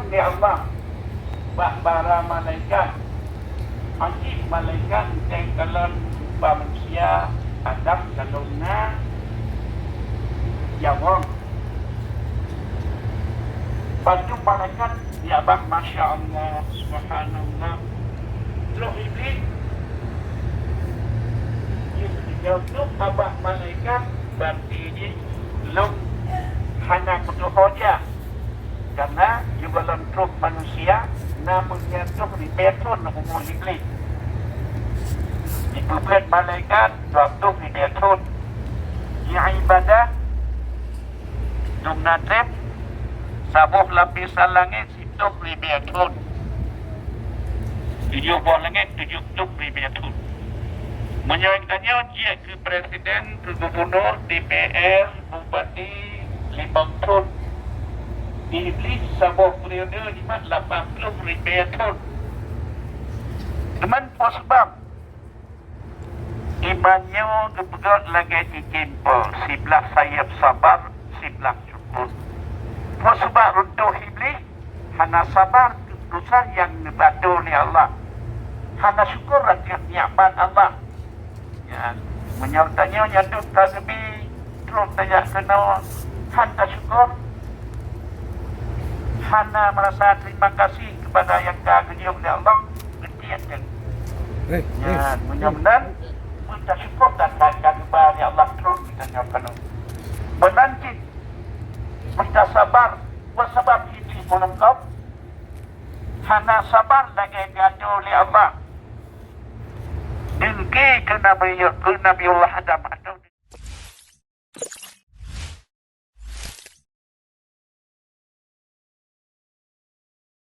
ni Allah para malaikat haji malaikat yang kalau manusia Adam kalau na jawab bantu malaikat ya bang Masya Allah Subhanallah loh iblis untuk abah malaikat berarti ini belum hanya butuh hoja karena juga lentuk manusia namanya tuh di beton umur iblis dibuat malaikat waktu di beton yang ibadah dumnatrep sabuh lapisan langit itu di beton 7 buah langit 7 tuk di beton menyampaikannya dia ke presiden, ke gubernur, DPR, bupati, 5 tahun. Di Iblis sebuah periode 80 tahun. Teman po sebab imannya kebegat lagi dikempel, sebelah sayap sabar, sebelah cukup. Po sebab untuk Iblis hanya sabar dosa yang dibantu oleh Allah. Hanya syukur rakyat nikmat Allah. Ya, menyertanya nyaduk tasbih terus tanya kena hanta syukur hana merasa terima kasih kepada yang kagum oleh Allah ketiadaan ya mudah-mudahan minta syukur dan kagum kepada Allah terus kita nyatakan menanti minta sabar bersabab ini menengkap hana sabar lagi diajar oleh Allah Dengki ke Nabi Allah Adam